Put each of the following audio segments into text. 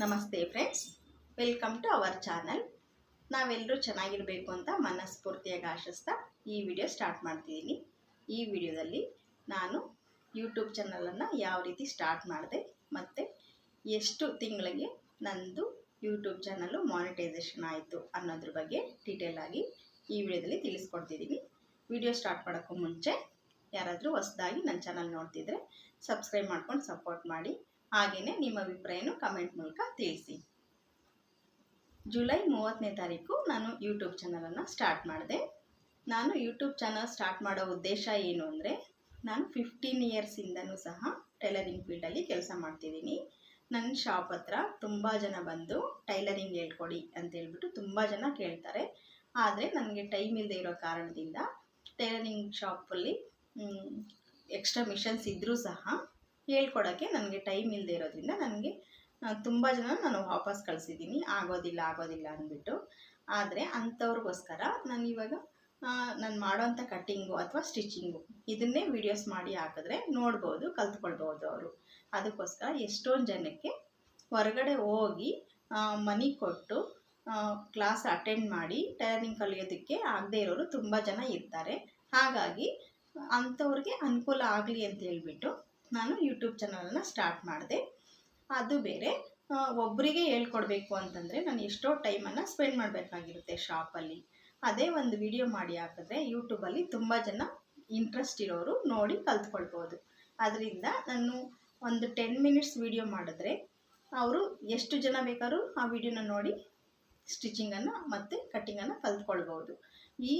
ನಮಸ್ತೆ friends, welcome to our channel. ನಾವೆಲ್ಲರೂ ಚೆನ್ನಾಗಿರಬೇಕು ಅಂತ ಮನಸ್ಫೂರ್ತಿಯಾಗಿ ಆಶಿಸ್ತಾ ಈ ವಿಡಿಯೋ ಸ್ಟಾರ್ಟ್ ಮಾಡ್ತಿದ್ದೀನಿ. ಈ ವಿಡಿಯೋದಲ್ಲಿ ನಾನು ಯೂಟ್ಯೂಬ್ ಚಾನಲನ್ನು ಯಾವ ರೀತಿ ಸ್ಟಾರ್ಟ್ ಮಾಡಿದೆ ಮತ್ತು ಎಷ್ಟು ತಿಂಗಳಿಗೆ ನಂದು ಯೂಟ್ಯೂಬ್ ಚಾನಲ್ಲು ಮಾನಿಟೈಸೇಷನ್ ಆಯಿತು ಅನ್ನೋದ್ರ ಬಗ್ಗೆ ಡೀಟೇಲಾಗಿ ಈ ವಿಡಿಯೋದಲ್ಲಿ ತಿಳಿಸ್ಕೊಡ್ತಿದ್ದೀನಿ. ವಿಡಿಯೋ ಸ್ಟಾರ್ಟ್ ಮಾಡೋಕ್ಕೂ ಮುಂಚೆ ಯಾರಾದರೂ ಹೊಸದಾಗಿ ನನ್ನ ಚಾನಲ್ ನೋಡ್ತಿದ್ರೆ ಸಬ್ಸ್ಕ್ರೈಬ್ ಮಾಡ್ಕೊಂಡು ಸಪೋರ್ಟ್ ಮಾಡಿ. ಹಾಗೆಯೇ ನಿಮ್ಮ ಅಭಿಪ್ರಾಯನೂ ಕಮೆಂಟ್ ಮೂಲಕ ತಿಳಿಸಿ. ಜುಲೈ 30ನೇ ತಾರೀಕು ನಾನು ಯೂಟ್ಯೂಬ್ ಚಾನಲನ್ನು ಸ್ಟಾರ್ಟ್ ಮಾಡಿದೆ. ನಾನು ಯೂಟ್ಯೂಬ್ ಚಾನಲ್ ಸ್ಟಾರ್ಟ್ ಮಾಡೋ ಉದ್ದೇಶ ಏನು ಅಂದರೆ, ನಾನು 15 ಇಯರ್ಸಿಂದನೂ ಸಹ ಟೈಲರಿಂಗ್ ಫೀಲ್ಡಲ್ಲಿ ಕೆಲಸ ಮಾಡ್ತಿದ್ದೀನಿ. ನನ್ನ ಶಾಪ್ ಹತ್ರ ತುಂಬ ಜನ ಬಂದು ಟೈಲರಿಂಗ್ ಹೇಳ್ಕೊಡಿ ಅಂತೇಳ್ಬಿಟ್ಟು ತುಂಬ ಜನ ಕೇಳ್ತಾರೆ. ಆದರೆ ನನಗೆ ಟೈಮ್ ಇಲ್ಲದೆ ಇರೋ ಕಾರಣದಿಂದ ಟೈಲರಿಂಗ್ ಶಾಪಲ್ಲಿ ಎಕ್ಸ್ಟ್ರಾ ಮಿಷನ್ಸ್ ಇದ್ದರೂ ಸಹ ಹೇಳ್ಕೊಡೋಕ್ಕೆ ನನಗೆ ಟೈಮ್ ಇಲ್ಲದೆ ಇರೋದ್ರಿಂದ ನನಗೆ ತುಂಬ ಜನ ನಾನು ವಾಪಸ್ ಕಳಿಸಿದ್ದೀನಿ, ಆಗೋದಿಲ್ಲ ಅಂದ್ಬಿಟ್ಟು. ಆದರೆ ಅಂಥವ್ರಿಗೋಸ್ಕರ ನಾನು ಇವಾಗ ನಾನು ಮಾಡೋವಂಥ ಕಟ್ಟಿಂಗು ಅಥವಾ ಸ್ಟಿಚಿಂಗು ಇದನ್ನೇ ವೀಡಿಯೋಸ್ ಮಾಡಿ ಹಾಕಿದ್ರೆ ನೋಡ್ಬೋದು, ಕಲ್ತ್ಕೊಳ್ಬೋದು ಅವರು. ಅದಕ್ಕೋಸ್ಕರ ಎಷ್ಟೊಂದು ಜನಕ್ಕೆ ಹೊರಗಡೆ ಹೋಗಿ ಮನಿ ಕೊಟ್ಟು ಕ್ಲಾಸ್ ಅಟೆಂಡ್ ಮಾಡಿ ಟೈಲರಿಂಗ್ ಕಲಿಯೋದಕ್ಕೆ ಆಗದೆ ಇರೋರು ತುಂಬ ಜನ ಇರ್ತಾರೆ. ಹಾಗಾಗಿ ಅಂಥವ್ರಿಗೆ ಅನುಕೂಲ ಆಗಲಿ ಅಂತ ಹೇಳ್ಬಿಟ್ಟು ನಾನು ಯೂಟ್ಯೂಬ್ ಚಾನಲನ್ನು ಸ್ಟಾರ್ಟ್ ಮಾಡಿದೆ. ಅದು ಬೇರೆ, ಒಬ್ಬರಿಗೆ ಹೇಳ್ಕೊಡ್ಬೇಕು ಅಂತಂದರೆ ನಾನು ಎಷ್ಟೋ ಟೈಮನ್ನು ಸ್ಪೆಂಡ್ ಮಾಡಬೇಕಾಗಿರುತ್ತೆ ಶಾಪಲ್ಲಿ. ಅದೇ ಒಂದು ವಿಡಿಯೋ ಮಾಡಿ ಹಾಕಿದ್ರೆ ಯೂಟ್ಯೂಬಲ್ಲಿ ತುಂಬ ಜನ ಇಂಟ್ರೆಸ್ಟ್ ಇರೋರು ನೋಡಿ ಕಲ್ತ್ಕೊಳ್ಬೋದು. ಅದರಿಂದ ನಾನು ಒಂದು 10 ಮಿನಿಟ್ಸ್ ವಿಡಿಯೋ ಮಾಡಿದ್ರೆ ಅವರು ಎಷ್ಟು ಜನ ಬೇಕಾದ್ರೂ ಆ ವಿಡಿಯೋನ ನೋಡಿ ಸ್ಟಿಚಿಂಗನ್ನು ಮತ್ತು ಕಟ್ಟಿಂಗನ್ನು ಕಲ್ತ್ಕೊಳ್ಬೋದು. ಈ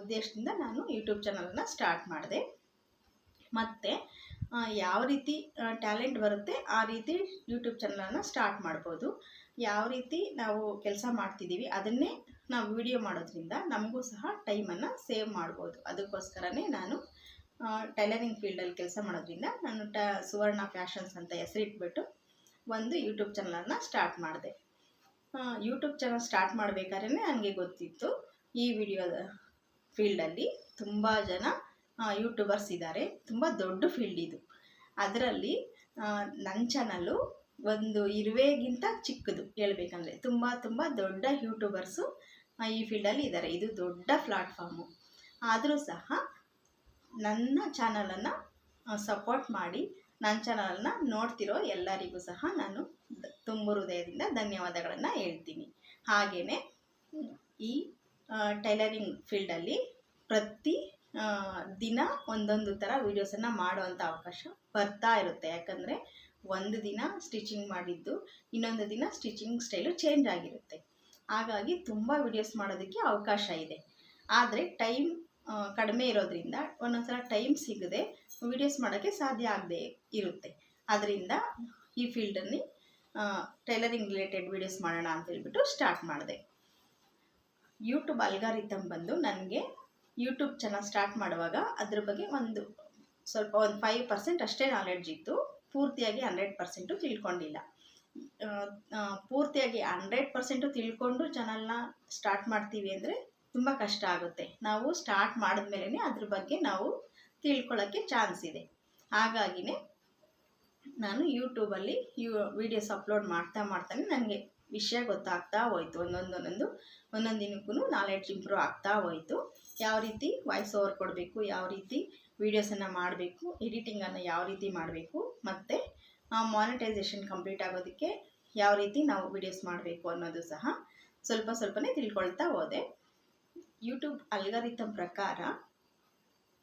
ಉದ್ದೇಶದಿಂದ ನಾನು ಯೂಟ್ಯೂಬ್ ಚಾನಲನ್ನು ಸ್ಟಾರ್ಟ್ ಮಾಡಿದೆ. ಮತ್ತು ಯಾವ ರೀತಿ ಟ್ಯಾಲೆಂಟ್ ಬರುತ್ತೆ ಆ ರೀತಿ ಯೂಟ್ಯೂಬ್ ಚಾನಲನ್ನು ಸ್ಟಾರ್ಟ್ ಮಾಡ್ಬೋದು. ಯಾವ ರೀತಿ ನಾವು ಕೆಲಸ ಮಾಡ್ತಿದ್ದೀವಿ ಅದನ್ನೇ ನಾವು ವಿಡಿಯೋ ಮಾಡೋದ್ರಿಂದ ನಮಗೂ ಸಹ ಟೈಮನ್ನು ಸೇವ್ ಮಾಡ್ಬೋದು. ಅದಕ್ಕೋಸ್ಕರನೇ ನಾನು ಟೈಲರಿಂಗ್ ಫೀಲ್ಡಲ್ಲಿ ಕೆಲಸ ಮಾಡೋದ್ರಿಂದ ನಾನು ಸುವರ್ಣ ಫ್ಯಾಷನ್ಸ್ ಅಂತ ಹೆಸರಿಟ್ಬಿಟ್ಟು ಒಂದು ಯೂಟ್ಯೂಬ್ ಚಾನಲನ್ನು ಸ್ಟಾರ್ಟ್ ಮಾಡಿದೆ. ಯೂಟ್ಯೂಬ್ ಚಾನಲ್ ಸ್ಟಾರ್ಟ್ ಮಾಡಬೇಕಾದ್ರೆ ನನಗೆ ಗೊತ್ತಿತ್ತು ಈ ವಿಡಿಯೋದ ಫೀಲ್ಡಲ್ಲಿ ತುಂಬ ಜನ ಯೂಟ್ಯೂಬರ್ಸ್ ಇದ್ದಾರೆ, ತುಂಬ ದೊಡ್ಡ ಫೀಲ್ಡ್ ಇದು. ಅದರಲ್ಲಿ ನನ್ನ ಚಾನಲ್ಲು ಒಂದು ಇರುವೆಗಿಂತ ಚಿಕ್ಕದು ಹೇಳ್ಬೇಕಂದ್ರೆ. ತುಂಬ ದೊಡ್ಡ ಯೂಟ್ಯೂಬರ್ಸು ಈ ಫೀಲ್ಡಲ್ಲಿ ಇದ್ದಾರೆ. ಇದು ದೊಡ್ಡ ಪ್ಲಾಟ್ಫಾರ್ಮು. ಆದರೂ ಸಹ ನನ್ನ ಚಾನಲನ್ನು ಸಪೋರ್ಟ್ ಮಾಡಿ ನನ್ನ ಚಾನಲನ್ನು ನೋಡ್ತಿರೋ ಎಲ್ಲರಿಗೂ ಸಹ ನಾನು ತುಂಬ ಹೃದಯದಿಂದ ಧನ್ಯವಾದಗಳನ್ನು ಹೇಳ್ತೀನಿ. ಹಾಗೆಯೇ ಈ ಟೈಲರಿಂಗ್ ಫೀಲ್ಡಲ್ಲಿ ಪ್ರತಿ ದಿನ ಒಂದೊಂದು ಥರ ವೀಡಿಯೋಸನ್ನು ಮಾಡುವಂಥ ಅವಕಾಶ ಬರ್ತಾ ಇರುತ್ತೆ. ಯಾಕಂದರೆ ಒಂದು ದಿನ ಸ್ಟಿಚಿಂಗ್ ಮಾಡಿದ್ದು ಇನ್ನೊಂದು ದಿನ ಸ್ಟಿಚಿಂಗ್ ಸ್ಟೈಲು ಚೇಂಜ್ ಆಗಿರುತ್ತೆ. ಹಾಗಾಗಿ ತುಂಬ ವೀಡಿಯೋಸ್ ಮಾಡೋದಕ್ಕೆ ಅವಕಾಶ ಇದೆ. ಆದರೆ ಟೈಮ್ ಕಡಿಮೆ ಇರೋದ್ರಿಂದ ಒಂದೊಂದು ಸಲ ಟೈಮ್ ಸಿಗದೆ ವೀಡಿಯೋಸ್ ಮಾಡೋಕ್ಕೆ ಸಾಧ್ಯ ಆಗದೆ ಇರುತ್ತೆ. ಅದರಿಂದ ಈ ಫೀಲ್ಡಲ್ಲಿ ಟೈಲರಿಂಗ್ ರಿಲೇಟೆಡ್ ವೀಡಿಯೋಸ್ ಮಾಡೋಣ ಅಂತ ಹೇಳ್ಬಿಟ್ಟು ಸ್ಟಾರ್ಟ್ ಮಾಡಿದೆ. ಯೂಟ್ಯೂಬ್ ಅಲ್ಗಾರಿಥಮ್ ಬಂದು ನನಗೆ ಯೂಟ್ಯೂಬ್ ಚಾನಲ್ ಸ್ಟಾರ್ಟ್ ಮಾಡುವಾಗ ಅದ್ರ ಬಗ್ಗೆ ಒಂದು 5% ಅಷ್ಟೇ ನಾಲೆಡ್ಜ್ ಇತ್ತು. ಪೂರ್ತಿಯಾಗಿ 100% ತಿಳ್ಕೊಂಡಿಲ್ಲ. ಪೂರ್ತಿಯಾಗಿ 100% ತಿಳ್ಕೊಂಡು ಚಾನಲ್ನ ಸ್ಟಾರ್ಟ್ ಮಾಡ್ತೀವಿ ಅಂದರೆ ತುಂಬ ಕಷ್ಟ ಆಗುತ್ತೆ. ನಾವು ಸ್ಟಾರ್ಟ್ ಮಾಡಿದ್ಮೇಲೆ ಅದ್ರ ಬಗ್ಗೆ ನಾವು ತಿಳ್ಕೊಳ್ಳೋಕ್ಕೆ ಚಾನ್ಸ್ ಇದೆ. ಹಾಗಾಗಿನೇ ನಾನು ಯೂಟ್ಯೂಬಲ್ಲಿ ವೀಡಿಯೋಸ್ ಅಪ್ಲೋಡ್ ಮಾಡ್ತಾನೆ ನನಗೆ ವಿಷಯ ಗೊತ್ತಾಗ್ತಾ ಹೋಯಿತು. ಒಂದೊಂದು ದಿನಕ್ಕೂ ನಾಲೆಡ್ಜ್ ಇಂಪ್ರೂವ್ ಆಗ್ತಾ ಹೋಯಿತು. ಯಾವ ರೀತಿ ವಾಯ್ಸ್ ಓವರ್ ಕೊಡಬೇಕು, ಯಾವ ರೀತಿ ವೀಡಿಯೋಸನ್ನು ಮಾಡಬೇಕು, ಎಡಿಟಿಂಗನ್ನು ಯಾವ ರೀತಿ ಮಾಡಬೇಕು, ಮತ್ತು ಮಾನಿಟೈಸೇಷನ್ ಕಂಪ್ಲೀಟ್ ಆಗೋದಕ್ಕೆ ಯಾವ ರೀತಿ ನಾವು ವೀಡಿಯೋಸ್ ಮಾಡಬೇಕು ಅನ್ನೋದು ಸಹ ಸ್ವಲ್ಪನೇ ತಿಳ್ಕೊಳ್ತಾ ಹೋದೆ. ಯೂಟ್ಯೂಬ್ ಅಲ್ಗಾರಿಥಮ್ ಪ್ರಕಾರ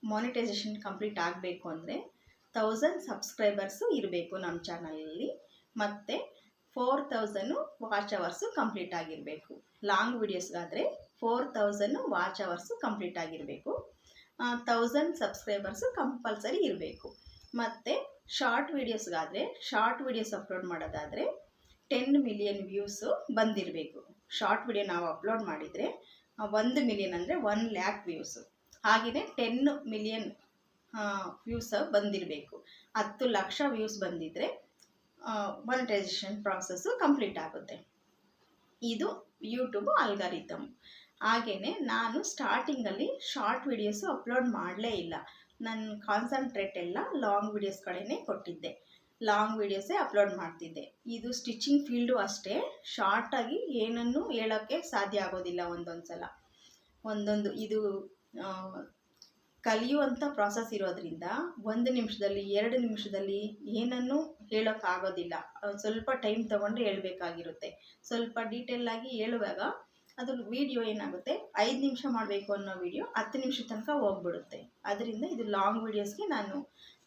ಮಾನಿಟೈಸೇಷನ್ ಕಂಪ್ಲೀಟ್ ಆಗಬೇಕು ಅಂದರೆ 1000 ಸಬ್ಸ್ಕ್ರೈಬರ್ಸು ಇರಬೇಕು ನಮ್ಮ ಚಾನಲಲ್ಲಿ, ಮತ್ತು 4000 ವಾಚ್ ಅವರ್ಸು ಕಂಪ್ಲೀಟ್ ಆಗಿರಬೇಕು. ಲಾಂಗ್ ವೀಡಿಯೋಸ್ಗಾದರೆ 4000 ವಾಚ್ ಅವರ್ಸು ಕಂಪ್ಲೀಟ್ ಆಗಿರಬೇಕು. 1000 ಸಬ್ಸ್ಕ್ರೈಬರ್ಸು ಕಂಪಲ್ಸರಿ ಇರಬೇಕು. ಮತ್ತು ಶಾರ್ಟ್ ವೀಡಿಯೋಸ್ ಅಪ್ಲೋಡ್ ಮಾಡೋದಾದರೆ 10 ಮಿಲಿಯನ್ ವ್ಯೂಸು ಬಂದಿರಬೇಕು. ಶಾರ್ಟ್ ವೀಡಿಯೋ ನಾವು ಅಪ್ಲೋಡ್ ಮಾಡಿದರೆ 1 ಮಿಲಿಯನ್ ಅಂದರೆ 1 ಲ್ಯಾಕ್ ವ್ಯೂಸು. ಹಾಗೆಯೇ 10 ಮಿಲಿಯನ್ ವ್ಯೂಸ್ ಬಂದಿರಬೇಕು. 10 ಲಕ್ಷ ವ್ಯೂಸ್ ಬಂದಿದ್ದರೆ ಮಾನಿಟೈಸೇಷನ್ ಪ್ರಾಸೆಸ್ಸು ಕಂಪ್ಲೀಟ್ ಆಗುತ್ತೆ. ಇದು ಯೂಟ್ಯೂಬ್ ಅಲ್ಗಾರಿಥಮ್. ಹಾಗೆಯೇ ನಾನು ಸ್ಟಾರ್ಟಿಂಗಲ್ಲಿ ಶಾರ್ಟ್ ವೀಡಿಯೋಸು ಅಪ್ಲೋಡ್ ಮಾಡಲೇ ಇಲ್ಲ. ನನ್ನ ಕಾನ್ಸಂಟ್ರೇಟ್ ಎಲ್ಲ ಲಾಂಗ್ ವೀಡಿಯೋಸ್ ಕಡೆನೇ ಕೊಟ್ಟಿದ್ದೆ. ಲಾಂಗ್ ವೀಡಿಯೋಸೇ ಅಪ್ಲೋಡ್ ಮಾಡ್ತಿದ್ದೆ. ಇದು ಸ್ಟಿಚಿಂಗ್ ಫೀಲ್ಡು ಅಷ್ಟೇ, ಶಾರ್ಟಾಗಿ ಏನನ್ನೂ ಹೇಳೋಕ್ಕೆ ಸಾಧ್ಯ ಆಗೋದಿಲ್ಲ. ಒಂದೊಂದು ಸಲ ಇದು ಕಲಿಯುವಂಥ ಪ್ರಾಸೆಸ್ ಇರೋದ್ರಿಂದ 1 ನಿಮಿಷದಲ್ಲಿ 2 ನಿಮಿಷದಲ್ಲಿ ಏನನ್ನೂ ಹೇಳೋಕ್ಕಾಗೋದಿಲ್ಲ. ಸ್ವಲ್ಪ ಟೈಮ್ ತೊಗೊಂಡು ಹೇಳಬೇಕಾಗಿರುತ್ತೆ. ಸ್ವಲ್ಪ ಡೀಟೇಲಾಗಿ ಹೇಳುವಾಗ ಅದು ವಿಡಿಯೋ ಏನಾಗುತ್ತೆ, 5 ನಿಮಿಷ ಮಾಡಬೇಕು ಅನ್ನೋ ವಿಡಿಯೋ 10 ನಿಮಿಷದ ತನಕ ಹೋಗ್ಬಿಡುತ್ತೆ. ಅದರಿಂದ ಇದು ಲಾಂಗ್ ವೀಡಿಯೋಸ್ಗೆ ನಾನು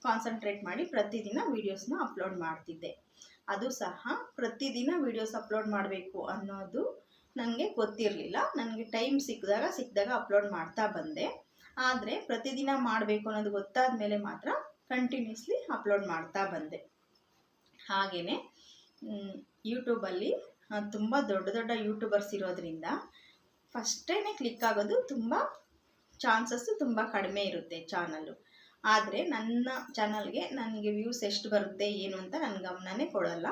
ಕಾನ್ಸಂಟ್ರೇಟ್ ಮಾಡಿ ಪ್ರತಿದಿನ ವೀಡಿಯೋಸ್ನ ಅಪ್ಲೋಡ್ ಮಾಡ್ತಿದ್ದೆ. ಅದು ಸಹ ಪ್ರತಿದಿನ ವೀಡಿಯೋಸ್ ಅಪ್ಲೋಡ್ ಮಾಡಬೇಕು ಅನ್ನೋದು ನನಗೆ ಗೊತ್ತಿರಲಿಲ್ಲ. ನನಗೆ ಟೈಮ್ ಸಿಕ್ಕಿದಾಗ ಅಪ್ಲೋಡ್ ಮಾಡ್ತಾ ಬಂದೆ. ಆದರೆ ಪ್ರತಿದಿನ ಮಾಡಬೇಕು ಅನ್ನೋದು ಗೊತ್ತಾದ ಮೇಲೆ ಮಾತ್ರ ಕಂಟಿನ್ಯೂಸ್ಲಿ ಅಪ್ಲೋಡ್ ಮಾಡ್ತಾ ಬಂದೆ. ಹಾಗೆಯೇ ಯೂಟ್ಯೂಬಲ್ಲಿ ತುಂಬ ದೊಡ್ಡ ಯೂಟ್ಯೂಬರ್ಸ್ ಇರೋದ್ರಿಂದ ಫಸ್ಟೇ ಕ್ಲಿಕ್ ಆಗೋದು ತುಂಬ ಚಾನ್ಸಸ್ಸು ತುಂಬ ಕಡಿಮೆ ಇರುತ್ತೆ ಚಾನಲ್ಲು. ಆದರೆ ನನ್ನ ಚಾನಲ್ಗೆ ನನಗೆ ವ್ಯೂಸ್ ಎಷ್ಟು ಬರುತ್ತೆ ಏನು ಅಂತ ನನ್ನ ಗಮನನೇ ಕೊಡೋಲ್ಲ.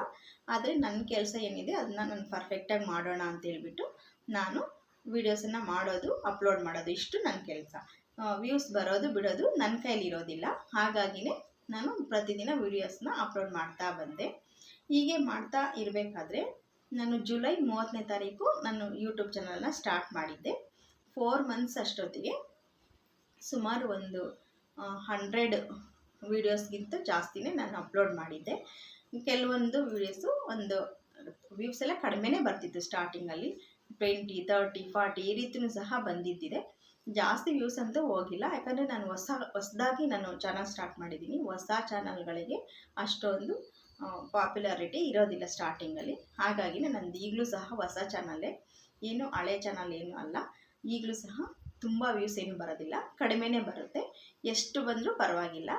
ಆದರೆ ನನ್ನ ಕೆಲಸ ಏನಿದೆ ಅದನ್ನು ನಾನು ಪರ್ಫೆಕ್ಟಾಗಿ ಮಾಡೋಣ ಅಂತೇಳ್ಬಿಟ್ಟು ನಾನು ವೀಡಿಯೋಸನ್ನು ಮಾಡೋದು, ಅಪ್ಲೋಡ್ ಮಾಡೋದು, ಇಷ್ಟು ನನ್ನ ಕೆಲಸ. ವ್ಯೂಸ್ ಬರೋದು ಬಿಡೋದು ನನ್ನ ಕೈಲಿರೋದಿಲ್ಲ. ಹಾಗಾಗಿನೇ ನಾನು ಪ್ರತಿದಿನ ವೀಡಿಯೋಸ್ನ ಅಪ್ಲೋಡ್ ಮಾಡ್ತಾ ಬಂದೆ. ಹೀಗೆ ಮಾಡ್ತಾ ಇರಬೇಕಾದ್ರೆ ನಾನು ಜುಲೈ 30ನೇ ತಾರೀಕು ನಾನು ಯೂಟ್ಯೂಬ್ ಚಾನಲ್ನ ಸ್ಟಾರ್ಟ್ ಮಾಡಿದ್ದೆ. 4 ಮಂತ್ಸ್ ಅಷ್ಟೊತ್ತಿಗೆ ಸುಮಾರು ಒಂದು 100 ವೀಡಿಯೋಸ್ಗಿಂತ ಜಾಸ್ತಿನೇ ನಾನು ಅಪ್ಲೋಡ್ ಮಾಡಿದ್ದೆ. ಕೆಲವೊಂದು ವೀಡಿಯೋಸು ಒಂದು ವ್ಯೂಸ್ ಎಲ್ಲ ಕಡಿಮೆನೇ ಬರ್ತಿತ್ತು. ಸ್ಟಾರ್ಟಿಂಗಲ್ಲಿ 20, 30, 40 ಈ ರೀತಿಯೂ ಸಹ ಬಂದಿದ್ದಿದೆ. ಜಾಸ್ತಿ ವ್ಯೂಸ್ ಅಂತೂ ಹೋಗಿಲ್ಲ. ಯಾಕಂದರೆ ನಾನು ಹೊಸದಾಗಿ ನಾನು ಚಾನಲ್ ಸ್ಟಾರ್ಟ್ ಮಾಡಿದ್ದೀನಿ. ಹೊಸ ಚಾನಲ್ಗಳಿಗೆ ಅಷ್ಟೊಂದು ಪಾಪ್ಯುಲಾರಿಟಿ ಇರೋದಿಲ್ಲ ಸ್ಟಾರ್ಟಿಂಗಲ್ಲಿ. ಹಾಗಾಗಿನೇ ನಂದು ಈಗಲೂ ಸಹ ಹೊಸ ಚಾನಲ್ಲೇ, ಏನು ಹಳೆ ಚಾನಲ್ ಏನೂ ಅಲ್ಲ. ಈಗಲೂ ಸಹ ತುಂಬ ವ್ಯೂಸ್ ಏನೂ ಬರೋದಿಲ್ಲ, ಕಡಿಮೆನೇ ಬರುತ್ತೆ. ಎಷ್ಟು ಬಂದರೂ ಪರವಾಗಿಲ್ಲ.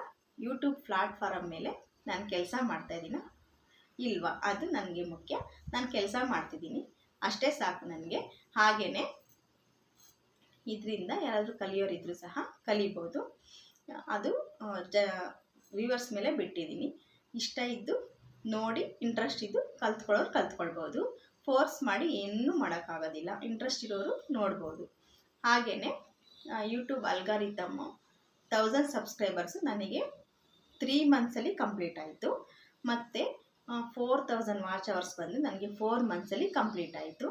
ಯೂಟ್ಯೂಬ್ ಪ್ಲಾಟ್ಫಾರಮ್ ಮೇಲೆ ನಾನು ಕೆಲಸ ಮಾಡ್ತಾಯಿದ್ದೀನ ಇಲ್ವಾ ಅದು ನನಗೆ ಮುಖ್ಯ. ನಾನು ಕೆಲಸ ಮಾಡ್ತಿದ್ದೀನಿ, ಅಷ್ಟೇ ಸಾಕು ನನಗೆ. ಹಾಗೆಯೇ ಇದರಿಂದ ಯಾರಾದರೂ ಕಲಿಯೋರಿದ್ದರೂ ಸಹ ಕಲಿಬೋದು. ಅದು ವ್ಯೂವರ್ಸ್ ಮೇಲೆ ಬಿಟ್ಟಿದ್ದೀನಿ. ಇಷ್ಟ ಇದ್ದು ನೋಡಿ, ಇಂಟ್ರೆಸ್ಟ್ ಇದ್ದು ಕಲ್ತ್ಕೊಳ್ಳೋರು ಕಲ್ತ್ಕೊಳ್ಬೋದು. ಫೋರ್ಸ್ ಮಾಡಿ ಏನೂ ಮಾಡೋಕ್ಕಾಗೋದಿಲ್ಲ. ಇಂಟ್ರೆಸ್ಟ್ ಇರೋರು ನೋಡ್ಬೋದು. ಹಾಗೆಯೇ ಯೂಟ್ಯೂಬ್ ಅಲ್ಗಾರಿಥಮ್ಮು 1000 ಸಬ್ಸ್ಕ್ರೈಬರ್ಸು ನನಗೆ 3 ಮಂತ್ಸಲ್ಲಿ ಕಂಪ್ಲೀಟ್ ಆಯಿತು. ಮತ್ತು 4000 ವಾಚ್ ಅವರ್ಸ್ ಬಂದು ನನಗೆ 4 ಮಂತ್ಸಲ್ಲಿ ಕಂಪ್ಲೀಟ್ ಆಯಿತು.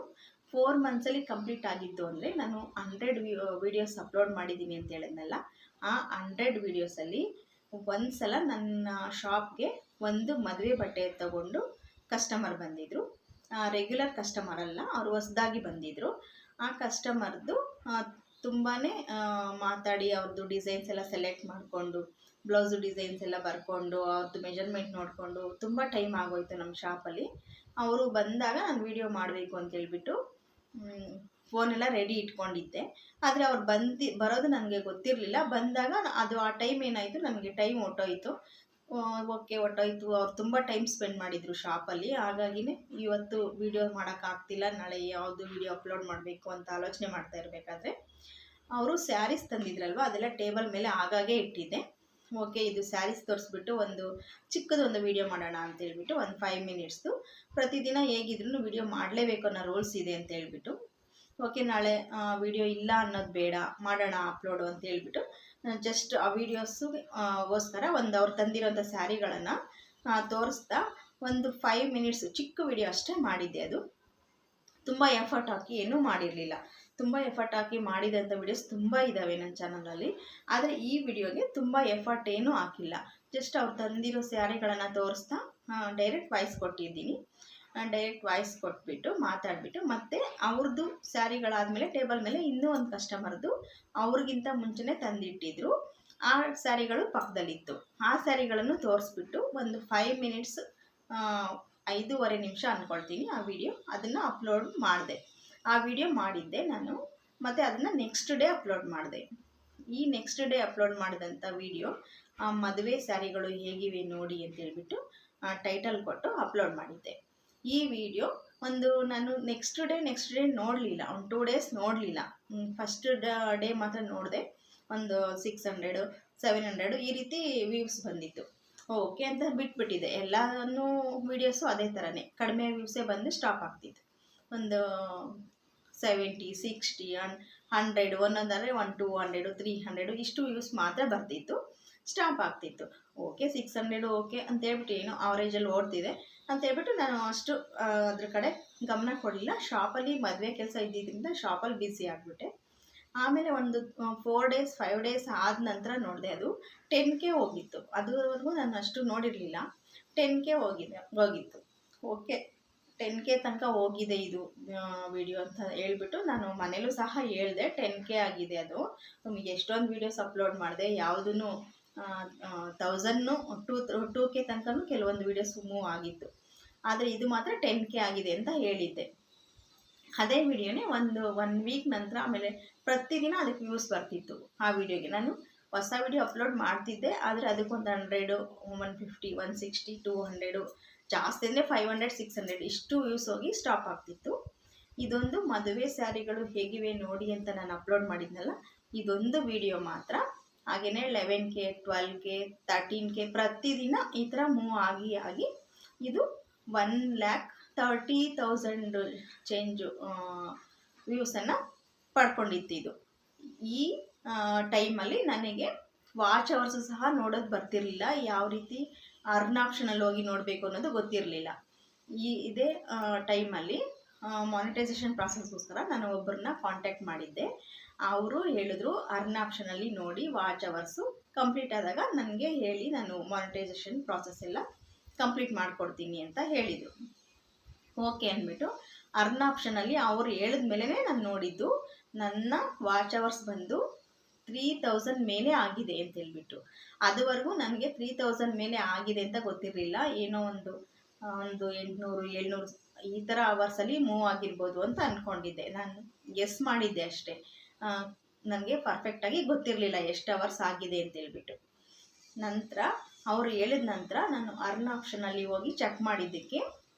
4 ಮಂತ್ಸಲ್ಲಿ ಕಂಪ್ಲೀಟ್ ಆಗಿದ್ದು ಅಂದರೆ ನಾನು 100 ವೀಡಿಯೋಸ್ ಅಪ್ಲೋಡ್ ಮಾಡಿದ್ದೀನಿ ಅಂತ ಹೇಳಿದ್ನಲ್ಲ, ಆ 100 ವೀಡಿಯೋಸಲ್ಲಿ ಒಂದು ಸಲ ನನ್ನ ಶಾಪ್ಗೆ ಒಂದು ಮದುವೆ ಬಟ್ಟೆ ತಗೊಂಡು ಕಸ್ಟಮರ್ ಬಂದಿದ್ದರು. ರೆಗ್ಯುಲರ್ ಕಸ್ಟಮರ್ ಅಲ್ಲ, ಅವರು ಹೊಸದಾಗಿ ಬಂದಿದ್ದರು. ಆ ಕಸ್ಟಮರ್ದು ತುಂಬಾ ಮಾತಾಡಿ ಅವ್ರದ್ದು ಡಿಸೈನ್ಸ್ ಎಲ್ಲ ಸೆಲೆಕ್ಟ್ ಮಾಡಿಕೊಂಡು, ಬ್ಲೌಸು ಡಿಸೈನ್ಸ್ ಎಲ್ಲ ಬರ್ಕೊಂಡು, ಅವ್ರದ್ದು ಮೆಜರ್ಮೆಂಟ್ ನೋಡಿಕೊಂಡು ತುಂಬ ಟೈಮ್ ಆಗೋಯಿತು ನಮ್ಮ ಶಾಪಲ್ಲಿ. ಅವರು ಬಂದಾಗ ನಾನು ವೀಡಿಯೋ ಮಾಡಬೇಕು ಅಂತೇಳ್ಬಿಟ್ಟು ಫೋನೆಲ್ಲ ರೆಡಿ ಇಟ್ಕೊಂಡಿದ್ದೆ. ಆದರೆ ಅವ್ರು ಬರೋದು ನನಗೆ ಗೊತ್ತಿರಲಿಲ್ಲ. ಬಂದಾಗ ಅದು ಆ ಟೈಮ್ ಏನಾಯಿತು, ನನಗೆ ಟೈಮ್ ಹೊಟ್ಟೋಯ್ತು. ಹೊಟ್ಟೋಯ್ತು. ಅವ್ರು ತುಂಬ ಟೈಮ್ ಸ್ಪೆಂಡ್ ಮಾಡಿದರು ಶಾಪಲ್ಲಿ. ಹಾಗಾಗಿನೇ ಇವತ್ತು ವೀಡಿಯೋ ಮಾಡೋಕ್ಕಾಗ್ತಿಲ್ಲ, ನಾಳೆ ಯಾವುದು ವೀಡಿಯೋ ಅಪ್ಲೋಡ್ ಮಾಡಬೇಕು ಅಂತ ಆಲೋಚನೆ ಮಾಡ್ತಾ ಇರಬೇಕಾದ್ರೆ ಅವರು ಸ್ಯಾರೀಸ್ ತಂದಿದ್ರಲ್ವ, ಅದೆಲ್ಲ ಟೇಬಲ್ ಮೇಲೆ ಆಗಾಗೆ ಇಟ್ಟಿದ್ದೆ. ಇದು ಸ್ಯಾರೀಸ್ ತೋರಿಸ್ಬಿಟ್ಟು ಒಂದು ಚಿಕ್ಕದೊಂದು ವೀಡಿಯೋ ಮಾಡೋಣ ಅಂತೇಳ್ಬಿಟ್ಟು ಒಂದು 5 ಮಿನಿಟ್ಸ್ದು ಪ್ರತಿದಿನ ಹೇಗಿದ್ರೂ ವೀಡಿಯೋ ಮಾಡಲೇಬೇಕು ಅನ್ನೋ ರೂಲ್ಸ್ ಇದೆ ಅಂತೇಳ್ಬಿಟ್ಟು, ನಾಳೆ ವೀಡಿಯೋ ಇಲ್ಲ ಅನ್ನೋದು ಬೇಡ, ಮಾಡೋಣ ಅಪ್ಲೋಡು ಅಂತ ಹೇಳ್ಬಿಟ್ಟು ಜಸ್ಟ್ ಆ ವೀಡಿಯೋಸ್ಗೋಸ್ಕರ ಅವ್ರು ತಂದಿರೋಂಥ ಸ್ಯಾರಿಗಳನ್ನು ತೋರಿಸ್ತಾ ಒಂದು 5 ಮಿನಿಟ್ಸ್ ಚಿಕ್ಕ ವೀಡಿಯೋ ಅಷ್ಟೇ ಮಾಡಿದ್ದೆ. ಅದು ತುಂಬ ಎಫರ್ಟ್ ಹಾಕಿ ಏನೂ ಮಾಡಿರಲಿಲ್ಲ. ತುಂಬ ಎಫರ್ಟ್ ಹಾಕಿ ಮಾಡಿದಂಥ ವೀಡಿಯೋಸ್ ತುಂಬ ಇದ್ದಾವೆ ನನ್ನ ಚಾನಲಲ್ಲಿ. ಆದರೆ ಈ ವಿಡಿಯೋಗೆ ತುಂಬ ಎಫರ್ಟ್ ಏನೂ ಹಾಕಿಲ್ಲ. ಜಸ್ಟ್ ಅವ್ರು ತಂದಿರೋ ಸ್ಯಾರಿಗಳನ್ನು ತೋರಿಸ್ತಾ ಡೈರೆಕ್ಟ್ ವಾಯ್ಸ್ ಕೊಟ್ಟಿದ್ದೀನಿ. ಡೈರೆಕ್ಟ್ ವಾಯ್ಸ್ ಕೊಟ್ಬಿಟ್ಟು ಮಾತಾಡಿಬಿಟ್ಟು ಮತ್ತೆ ಅವ್ರದ್ದು ಸ್ಯಾರಿಗಳಾದಮೇಲೆ ಟೇಬಲ್ ಮೇಲೆ ಇನ್ನೂ ಒಂದು ಕಸ್ಟಮರ್ದು ಅವ್ರಿಗಿಂತ ಮುಂಚೆನೇ ತಂದಿಟ್ಟಿದ್ರು. ಆ ಸ್ಯಾರಿಗಳು ಪಕ್ಕದಲ್ಲಿತ್ತು. ಆ ಸ್ಯಾರಿಗಳನ್ನು ತೋರಿಸ್ಬಿಟ್ಟು ಒಂದು 5 ಮಿನಿಟ್ಸ್ 5.5 ನಿಮಿಷ ಅಂದ್ಕೊಳ್ತೀನಿ ಆ ವಿಡಿಯೋ, ಅದನ್ನು ಅಪ್ಲೋಡ್ ಮಾಡಿದೆ. ಆ ವಿಡಿಯೋ ಮಾಡಿದ್ದೆ ನಾನು. ಮತ್ತು ಅದನ್ನು ನೆಕ್ಸ್ಟ್ ಡೇ ಅಪ್ಲೋಡ್ ಮಾಡಿದೆ. ಈ ನೆಕ್ಸ್ಟ್ ಡೇ ಅಪ್ಲೋಡ್ ಮಾಡಿದಂಥ ವಿಡಿಯೋ ಮದುವೆ ಸ್ಯಾರಿಗಳು ಹೇಗಿವೆ ನೋಡಿ ಅಂತೇಳ್ಬಿಟ್ಟು ಟೈಟಲ್ ಕೊಟ್ಟು ಅಪ್ಲೋಡ್ ಮಾಡಿದ್ದೆ. ಈ ವಿಡಿಯೋ ನಾನು ನೆಕ್ಸ್ಟ್ ಡೇ ನೋಡಲಿಲ್ಲ, ಒಂದು 2 ಡೇಸ್ ನೋಡಲಿಲ್ಲ. ಫಸ್ಟ್ ಡೇ ಮಾತ್ರ ನೋಡಿದೆ. ಒಂದು 600 700 ಈ ರೀತಿ ವ್ಯೂಸ್ ಬಂದಿತ್ತು. ಅಂತ ಬಿಟ್ಬಿಟ್ಟಿದೆ. ಎಲ್ಲನೂ ವೀಡಿಯೋಸು ಅದೇ ಥರನೇ ಕಡಿಮೆ ವ್ಯೂಸೇ ಬಂದು ಸ್ಟಾಪ್ ಆಗ್ತಿತ್ತು. ಒಂದು 70 60 100 ಒಂದೊಂದಾದರೆ 100 200 300 ಇಷ್ಟು ವ್ಯೂಸ್ ಮಾತ್ರ ಬರ್ತಿತ್ತು. ಸ್ಟಾಪ್ ಆಗ್ತಿತ್ತು. ಓಕೆ 600 ಓಕೆ ಅಂತ ಹೇಳ್ಬಿಟ್ಟು ಏನೋ ಅವರೇಜಲ್ಲಿ ಓಡ್ತಿದೆ ಅಂತ ಹೇಳ್ಬಿಟ್ಟು ನಾನು ಅಷ್ಟು ಅದ್ರ ಕಡೆ ಗಮನ ಕೊಡಲಿಲ್ಲ. ಶಾಪಲ್ಲಿ ಮದುವೆ ಕೆಲಸ ಇದ್ದಿದ್ದರಿಂದ ಶಾಪಲ್ಲಿ ಬ್ಯುಸಿ ಆಗಿಬಿಟ್ಟೆ. ಆಮೇಲೆ ಒಂದು 4 ಡೇಸ್ 5 ಡೇಸ್ ಆದ ನಂತರ ನೋಡಿದೆ ಅದು 10K ಹೋಗಿತ್ತು. ಅದುವರೆಗೂ ನಾನು ಅಷ್ಟು ನೋಡಿರಲಿಲ್ಲ. 10K ಹೋಗಿತ್ತು. ಓಕೆ 10K ತನಕ ಹೋಗಿದೆ ಇದು ವಿಡಿಯೋ ಅಂತ ಹೇಳ್ಬಿಟ್ಟು ನಾನು ಮನೇಲೂ ಸಹ ಹೇಳಿದೆ 10K ಆಗಿದೆ. ಅದು ನಮಗೆ ಎಷ್ಟೊಂದು ವೀಡಿಯೋಸ್ ಅಪ್ಲೋಡ್ ಮಾಡಿದೆ, ಯಾವುದೂ 2K ತನಕ ಕೆಲವೊಂದು ವೀಡಿಯೋಸ್ ಮೂವ್ ಆಗಿತ್ತು. ಆದರೆ ಇದು ಮಾತ್ರ 10K ಆಗಿದೆ ಅಂತ ಹೇಳಿದ್ದೆ. ಅದೇ ವಿಡಿಯೋನೇ ಒನ್ ವೀಕ್ ನಂತರ ಆಮೇಲೆ ಪ್ರತಿದಿನ ಅದಕ್ಕೆ ವ್ಯೂಸ್ ಬರ್ತಿತ್ತು. ಆ ವಿಡಿಯೋಗೆ ನಾನು ಹೊಸ ವಿಡಿಯೋ ಅಪ್ಲೋಡ್ ಮಾಡ್ತಿದ್ದೆ, ಆದರೆ ಅದಕ್ಕೊಂದು 100 150 160 200 ಜಾಸ್ತಿ ಅಂದರೆ 500 600 ಇಷ್ಟು ವ್ಯೂಸ್ ಹೋಗಿ ಸ್ಟಾಪ್ ಆಗ್ತಿತ್ತು. ಇದೊಂದು ಮದುವೆ ಸ್ಯಾರಿಗಳು ಹೇಗಿವೆ ನೋಡಿ ಅಂತ ನಾನು ಅಪ್ಲೋಡ್ ಮಾಡಿದ್ನಲ್ಲ, ಇದೊಂದು ವಿಡಿಯೋ ಮಾತ್ರ ಹಾಗೆಯೇ 11K 12K 13K ಪ್ರತಿದಿನ ಈ ಥರ ಮೂವ್ ಆಗಿ ಇದು 1,30,000 ಚೇಂಜು ವ್ಯೂಸನ್ನು ಪಡ್ಕೊಂಡಿತ್ತು. ಇದು ಈ ಟೈಮಲ್ಲಿ ನನಗೆ ವಾಚ್ ಅವರ್ಸು ಸಹ ನೋಡೋದು ಬರ್ತಿರಲಿಲ್ಲ. ಯಾವ ರೀತಿ ಅರ್ನ್ ಆಪ್ಷನಲ್ಲಿ ಹೋಗಿ ನೋಡಬೇಕು ಅನ್ನೋದು ಗೊತ್ತಿರಲಿಲ್ಲ. ಇದೇ ಟೈಮಲ್ಲಿ ಮಾನಿಟೈಸೇಷನ್ ಪ್ರಾಸೆಸ್ಗೋಸ್ಕರ ನಾನು ಒಬ್ಬರನ್ನ ಕಾಂಟ್ಯಾಕ್ಟ್ ಮಾಡಿದ್ದೆ. ಅವರು ಹೇಳಿದ್ರು ಅರ್ನ್ ಆಪ್ಷನಲ್ಲಿ ನೋಡಿ ವಾಚ್ ಅವರ್ಸು ಕಂಪ್ಲೀಟ್ ಆದಾಗ ನನಗೆ ಹೇಳಿ, ನಾನು ಮಾನಿಟೈಸೇಷನ್ ಪ್ರಾಸೆಸ್ ಎಲ್ಲ ಕಂಪ್ಲೀಟ್ ಮಾಡಿಕೊಡ್ತೀನಿ ಅಂತ ಹೇಳಿದರು. ಓಕೆ ಅಂದ್ಬಿಟ್ಟು ಅರ್ನ್ ಆಪ್ಷನಲ್ಲಿ ಅವ್ರು ಹೇಳಿದ ಮೇಲೇ ನಾನು ನೋಡಿದ್ದು. ನನ್ನ ವಾಚ್ ಅವರ್ಸ್ ಬಂದು 3000 ಮೇಲೆ ಆಗಿದೆ ಅಂತ ಹೇಳ್ಬಿಟ್ಟು. ಅದುವರೆಗೂ ನನಗೆ 3000 ಮೇಲೆ ಆಗಿದೆ ಅಂತ ಗೊತ್ತಿರಲಿಲ್ಲ. ಏನೋ ಒಂದು 800 700 ಈ ಥರ ಅವರ್ಸಲ್ಲಿ ಮೂವ್ ಆಗಿರ್ಬೋದು ಅಂತ ಅಂದ್ಕೊಂಡಿದ್ದೆ. ನಾನು ಗೆಸ್ ಮಾಡಿದ್ದೆ ಅಷ್ಟೇ. ನನಗೆ ಪರ್ಫೆಕ್ಟಾಗಿ ಗೊತ್ತಿರಲಿಲ್ಲ ಎಷ್ಟು ಅವರ್ಸ್ ಆಗಿದೆ ಅಂತ ಹೇಳ್ಬಿಟ್ಟು. ನಂತರ ಅವರು ಹೇಳಿದ ನಂತರ ನಾನು ಅರ್ನ್ ಆಪ್ಷನಲ್ಲಿ ಹೋಗಿ ಚೆಕ್ ಮಾಡಿದ್ದಕ್ಕೆ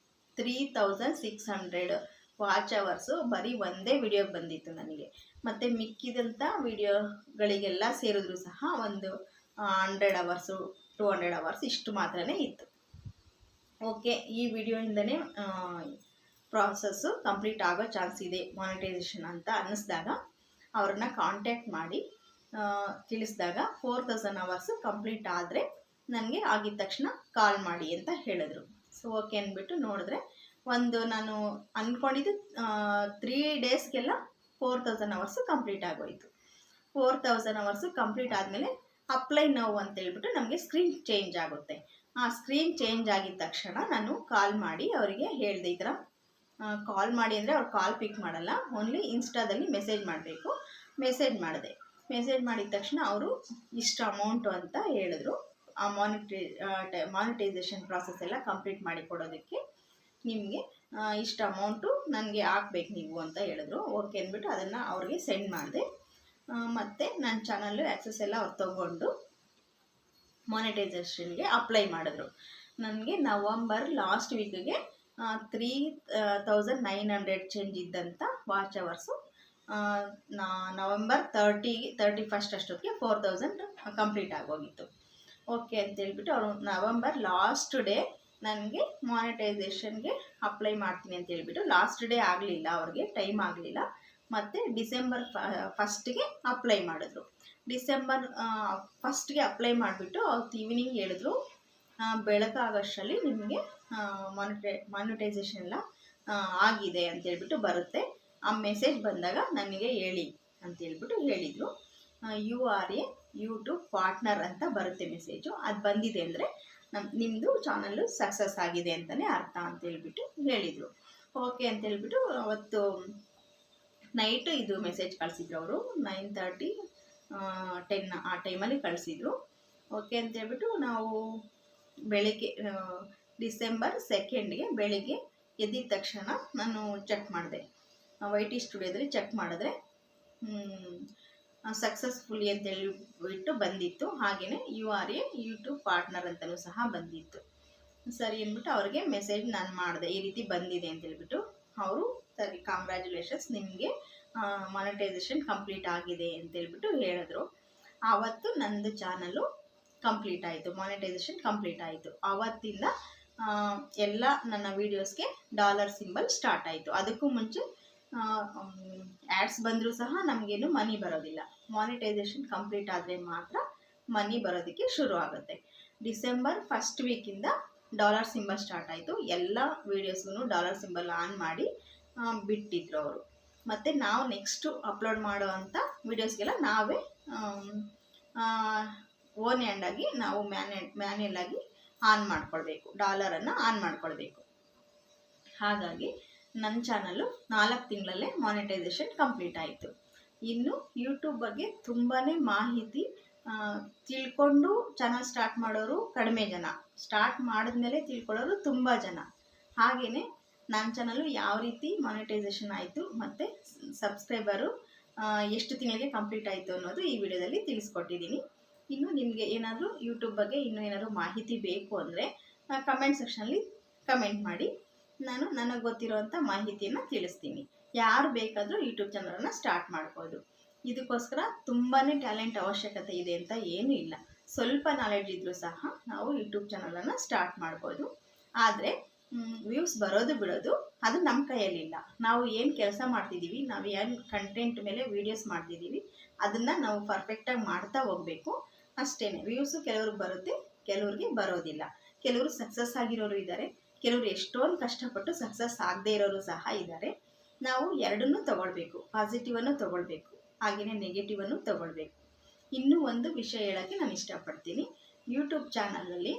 3600 ವಾಚ್ ಅವರ್ಸು ಬರೀ ಒಂದೇ ವಿಡಿಯೋಗೆ ಬಂದಿತ್ತು ನನಗೆ. ಮತ್ತು ಮಿಕ್ಕಿದಂಥ ವಿಡಿಯೋಗಳಿಗೆಲ್ಲ ಸೇರಿದ್ರು ಸಹ ಒಂದು 100 ಅವರ್ಸು 200 ಅವರ್ಸ್ ಇಷ್ಟು ಮಾತ್ರನೇ ಇತ್ತು. ಓಕೆ, ಈ ವಿಡಿಯೋಯಿಂದನೇ ಪ್ರಾಸೆಸ್ಸು ಕಂಪ್ಲೀಟ್ ಆಗೋ ಚಾನ್ಸ್ ಇದೆ ಮಾನಿಟೈಸೇಷನ್ ಅಂತ ಅನ್ನಿಸ್ದಾಗ ಅವ್ರನ್ನ ಕಾಂಟ್ಯಾಕ್ಟ್ ಮಾಡಿ ತಿಳಿಸಿದಾಗ 4000 ಅವರ್ಸು ಕಂಪ್ಲೀಟ್ ಆದರೆ ನನಗೆ ಆಗಿದ ತಕ್ಷಣ ಕಾಲ್ ಮಾಡಿ ಅಂತ ಹೇಳಿದ್ರು. ಸೊ ಓಕೆ ಅಂದ್ಬಿಟ್ಟು ನೋಡಿದ್ರೆ ನಾನು ಅಂದ್ಕೊಂಡಿದ್ದು 3 ಡೇಸ್ಗೆಲ್ಲ 4000 ಅವರ್ಸು ಕಂಪ್ಲೀಟ್ ಆಗೋಯಿತು. 4000 ಅವರ್ಸು ಕಂಪ್ಲೀಟ್ ಆದಮೇಲೆ ಅಪ್ಲೈ ನೌ ಅಂತ ಹೇಳ್ಬಿಟ್ಟು ನಮಗೆ ಸ್ಕ್ರೀನ್ ಚೇಂಜ್ ಆಗುತ್ತೆ. ಆ ಸ್ಕ್ರೀನ್ ಚೇಂಜ್ ಆಗಿದ ತಕ್ಷಣ ನಾನು ಕಾಲ್ ಮಾಡಿ ಅವರಿಗೆ ಹೇಳಿದೆ, ಈ ಥರ ಕಾಲ್ ಮಾಡಿ ಅಂದರೆ ಅವ್ರು ಕಾಲ್ ಪಿಕ್ ಮಾಡಲ್ಲ, ಓನ್ಲಿ ಇನ್ಸ್ಟಾದಲ್ಲಿ ಮೆಸೇಜ್ ಮಾಡಬೇಕು. ಮೆಸೇಜ್ ಮಾಡಿದ ತಕ್ಷಣ ಅವರು ಇಷ್ಟು ಅಮೌಂಟು ಅಂತ ಹೇಳಿದ್ರು. ಆ ಮಾನಿಟೈಸೇಷನ್ ಪ್ರಾಸೆಸ್ ಎಲ್ಲ ಕಂಪ್ಲೀಟ್ ಮಾಡಿ ಕೊಡೋದಕ್ಕೆ ನಿಮಗೆ ಇಷ್ಟು ಅಮೌಂಟು ನನಗೆ ಹಾಕ್ಬೇಕು ನೀವು ಅಂತ ಹೇಳಿದ್ರು. ಓಕೆ ಅಂದ್ಬಿಟ್ಟು ಅದನ್ನು ಅವ್ರಿಗೆ ಸೆಂಡ್ ಮಾಡಿದೆ. ಮತ್ತು ನನ್ನ ಚಾನಲ್ಲು ಆ್ಯಕ್ಸಸ್ ಎಲ್ಲ ಅವ್ರು ತೊಗೊಂಡು ಮಾನಿಟೈಸೇಷನ್ಗೆ ಅಪ್ಲೈ ಮಾಡಿದ್ರು. ನನಗೆ ನವಂಬರ್ ಲಾಸ್ಟ್ ವೀಕಿಗೆ 3900 ಚೇಂಜ್ ಇದ್ದಂಥ ವಾಚ್ ಅವರ್ಸು ನವಂಬರ್ 31 ಅಷ್ಟೊತ್ತಿಗೆ 4000 ಕಂಪ್ಲೀಟ್ ಆಗೋಗಿತ್ತು. ಓಕೆ ಅಂತೇಳ್ಬಿಟ್ಟು ಅವರು ನವಂಬರ್ ಲಾಸ್ಟ್ ಡೇ ನನಗೆ ಮಾನಿಟೈಸೇಷನ್ಗೆ ಅಪ್ಲೈ ಮಾಡ್ತೀನಿ ಅಂತ ಹೇಳ್ಬಿಟ್ಟು, ಲಾಸ್ಟ್ ಡೇ ಆಗಲಿಲ್ಲ, ಅವ್ರಿಗೆ ಟೈಮ್ ಆಗಲಿಲ್ಲ. ಮತ್ತು ಡಿಸೆಂಬರ್ 1ಗೆ ಅಪ್ಲೈ ಮಾಡಿದ್ರು. ಡಿಸೆಂಬರ್ 1ಗೆ ಅಪ್ಲೈ ಮಾಡಿಬಿಟ್ಟು ಅವತ್ತು ಈವ್ನಿಂಗ್ ಹೇಳಿದ್ರು, ಬೆಳಕಾಗೋಷ್ಟರಲ್ಲಿ ನಿಮಗೆ ಮಾನಿಟೈಸೇಷನ್ ಎಲ್ಲ ಆಗಿದೆ ಅಂತೇಳ್ಬಿಟ್ಟು ಬರುತ್ತೆ. ಆ ಮೆಸೇಜ್ ಬಂದಾಗ ನನಗೆ ಹೇಳಿ ಅಂತೇಳ್ಬಿಟ್ಟು ಹೇಳಿದರು. URA ಯೂಟ್ಯೂಬ್ ಪಾರ್ಟ್ನರ್ ಅಂತ ಬರುತ್ತೆ ಮೆಸೇಜು. ಅದು ಬಂದಿದೆ ಅಂದರೆ ನಿಮ್ಮದು ಚಾನಲ್ಲು ಸಕ್ಸಸ್ ಆಗಿದೆ ಅಂತಲೇ ಅರ್ಥ ಅಂತೇಳ್ಬಿಟ್ಟು ಹೇಳಿದರು. ಓಕೆ ಅಂತೇಳ್ಬಿಟ್ಟು ಅವತ್ತು ನೈಟು ಇದು ಮೆಸೇಜ್ ಕಳಿಸಿದ್ರು ಅವರು 9:30 10 ಆ ಟೈಮಲ್ಲಿ ಕಳಿಸಿದ್ರು. ಓಕೆ ಅಂತೇಳ್ಬಿಟ್ಟು ನಾವು ಬೆಳಗ್ಗೆ ಡಿಸೆಂಬರ್ 2ಗೆ ಬೆಳಿಗ್ಗೆ ಎದ್ದಿದ ತಕ್ಷಣ ನಾನು ಚೆಕ್ ಮಾಡಿದೆ, YT ಸ್ಟುಡಿಯೋದಲ್ಲಿ ಚೆಕ್ ಮಾಡಿದ್ರೆ ಸಕ್ಸಸ್ಫುಲಿ ಅಂತೇಳಿಬಿಟ್ಟು ಬಂದಿತ್ತು. ಹಾಗೆಯೇ URA ಯೂಟ್ಯೂಬ್ ಪಾರ್ಟ್ನರ್ ಅಂತಲೂ ಸಹ ಬಂದಿತ್ತು. ಸರಿ ಅಂದ್ಬಿಟ್ಟು ಅವ್ರಿಗೆ ಮೆಸೇಜ್ ನಾನು ಮಾಡಿದೆ, ಈ ರೀತಿ ಬಂದಿದೆ ಅಂತೇಳ್ಬಿಟ್ಟು. ಅವರು ಸರಿ ಕಾಂಗ್ರ್ಯಾಚುಲೇಷನ್ಸ್, ನಿಮಗೆ ಮಾನಿಟೈಸೇಷನ್ ಕಂಪ್ಲೀಟ್ ಆಗಿದೆ ಅಂತೇಳ್ಬಿಟ್ಟು ಹೇಳಿದ್ರು. ಆವತ್ತು ನಂದು ಚಾನಲ್ಲು ಕಂಪ್ಲೀಟ್ ಆಯಿತು, ಮಾನಿಟೈಸೇಷನ್ ಕಂಪ್ಲೀಟ್ ಆಯಿತು. ಆವತ್ತಿಂದ ಎಲ್ಲ ನನ್ನ ವೀಡಿಯೋಸ್ಗೆ ಡಾಲರ್ ಸಿಂಬಲ್ ಸ್ಟಾರ್ಟ್ ಆಯಿತು. ಅದಕ್ಕೂ ಮುಂಚೆ ಆ್ಯಡ್ಸ್ ಬಂದರೂ ಸಹ ನಮಗೇನು ಮನಿ ಬರೋದಿಲ್ಲ. ಮಾನಿಟೈಸೇಷನ್ ಕಂಪ್ಲೀಟ್ ಆದರೆ ಮಾತ್ರ ಮನಿ ಬರೋದಕ್ಕೆ ಶುರು ಆಗುತ್ತೆ. ಡಿಸೆಂಬರ್ ಫಸ್ಟ್ ವೀಕಿಂದ ಡಾಲರ್ ಸಿಂಬಲ್ ಸ್ಟಾರ್ಟ್ ಆಯಿತು. ಎಲ್ಲ ವೀಡಿಯೋಸ್ಗೂ ಡಾಲರ್ ಸಿಂಬಲ್ ಆನ್ ಮಾಡಿ ಬಿಟ್ಟಿದ್ರು ಅವರು. ಮತ್ತು ನಾವು ನೆಕ್ಸ್ಟು ಅಪ್ಲೋಡ್ ಮಾಡೋ ಅಂಥ ವೀಡಿಯೋಸ್ಗೆಲ್ಲ ನಾವೇ ಓನ್ ಹ್ಯಾಂಡಾಗಿ ನಾವು ಮ್ಯಾನ್ಯಲ್ ಆಗಿ ಆನ್ ಮಾಡ್ಕೊಳ್ಬೇಕು, ಡಾಲರನ್ನು ಆನ್ ಮಾಡ್ಕೊಳ್ಬೇಕು. ಹಾಗಾಗಿ ನನ್ನ ಚಾನಲ್ಲು 4 ತಿಂಗಳಲ್ಲೇ ಮಾನಿಟೈಸೇಷನ್ ಕಂಪ್ಲೀಟ್ ಆಯಿತು. ಇನ್ನು ಯೂಟ್ಯೂಬ್ ಬಗ್ಗೆ ತುಂಬಾ ಮಾಹಿತಿ ತಿಳ್ಕೊಂಡು ಚಾನಲ್ ಸ್ಟಾರ್ಟ್ ಮಾಡೋರು ಕಡಿಮೆ ಜನ, ಸ್ಟಾರ್ಟ್ ಮಾಡಿದ್ಮೇಲೆ ತಿಳ್ಕೊಳ್ಳೋರು ತುಂಬ ಜನ. ಹಾಗೆಯೇ ನನ್ನ ಚಾನಲ್ಲು ಯಾವ ರೀತಿ ಮಾನಿಟೈಸೇಷನ್ ಆಯಿತು ಮತ್ತು ಸಬ್ಸ್ಕ್ರೈಬರು ಎಷ್ಟು ತಿಂಗಳಿಗೆ ಕಂಪ್ಲೀಟ್ ಆಯಿತು ಅನ್ನೋದು ಈ ವಿಡಿಯೋದಲ್ಲಿ ತಿಳಿಸ್ಕೊಟ್ಟಿದ್ದೀನಿ. ಇನ್ನು ನಿಮಗೆ ಏನಾದರೂ ಯೂಟ್ಯೂಬ್ ಬಗ್ಗೆ ಇನ್ನೂ ಏನಾದರೂ ಮಾಹಿತಿ ಬೇಕು ಅಂದರೆ ಕಮೆಂಟ್ ಸೆಕ್ಷನಲ್ಲಿ ಕಮೆಂಟ್ ಮಾಡಿ, ನಾನು ನನಗೆ ಗೊತ್ತಿರೋವಂಥ ಮಾಹಿತಿಯನ್ನು ತಿಳಿಸ್ತೀನಿ. ಯಾರು ಬೇಕಾದರೂ ಯೂಟ್ಯೂಬ್ ಚಾನಲನ್ನು ಸ್ಟಾರ್ಟ್ ಮಾಡ್ಬೋದು. ಇದಕ್ಕೋಸ್ಕರ ತುಂಬಾ ಟ್ಯಾಲೆಂಟ್ ಅವಶ್ಯಕತೆ ಇದೆ ಅಂತ ಏನೂ ಇಲ್ಲ. ಸ್ವಲ್ಪ ನಾಲೆಡ್ಜ್ ಇದ್ದರೂ ಸಹ ನಾವು ಯೂಟ್ಯೂಬ್ ಚಾನಲನ್ನು ಸ್ಟಾರ್ಟ್ ಮಾಡ್ಬೋದು. ಆದರೆ ವ್ಯೂಸ್ ಬರೋದು ಬಿಡೋದು ಅದು ನಮ್ಮ ಕೈಯಲ್ಲಿಲ್ಲ. ನಾವು ಏನು ಕೆಲಸ ಮಾಡ್ತಿದ್ದೀವಿ, ನಾವು ಏನು ಕಂಟೆಂಟ್ ಮೇಲೆ ವೀಡಿಯೋಸ್ ಮಾಡ್ತಿದ್ದೀವಿ ಅದನ್ನು ನಾವು ಪರ್ಫೆಕ್ಟಾಗಿ ಮಾಡ್ತಾ ಹೋಗಬೇಕು ಅಷ್ಟೇ. ವ್ಯೂಸು ಕೆಲವ್ರಿಗೆ ಬರುತ್ತೆ, ಕೆಲವ್ರಿಗೆ ಬರೋದಿಲ್ಲ. ಕೆಲವರು ಸಕ್ಸಸ್ ಆಗಿರೋರು ಇದ್ದಾರೆ, ಕೆಲವರು ಎಷ್ಟೊಂದು ಕಷ್ಟಪಟ್ಟು ಸಕ್ಸಸ್ ಆಗದೇ ಇರೋರು ಸಹ ಇದ್ದಾರೆ. ನಾವು ಎರಡನ್ನೂ ತೊಗೊಳ್ಬೇಕು, ಪಾಸಿಟಿವನ್ನು ತೊಗೊಳ್ಬೇಕು, ಹಾಗೆಯೇ ನೆಗೆಟಿವನ್ನು ತೊಗೊಳ್ಬೇಕು. ಇನ್ನೂ ಒಂದು ವಿಷಯ ಹೇಳೋಕ್ಕೆ ನಾನು ಇಷ್ಟಪಡ್ತೀನಿ. ಯೂಟ್ಯೂಬ್ ಚಾನಲಲ್ಲಿ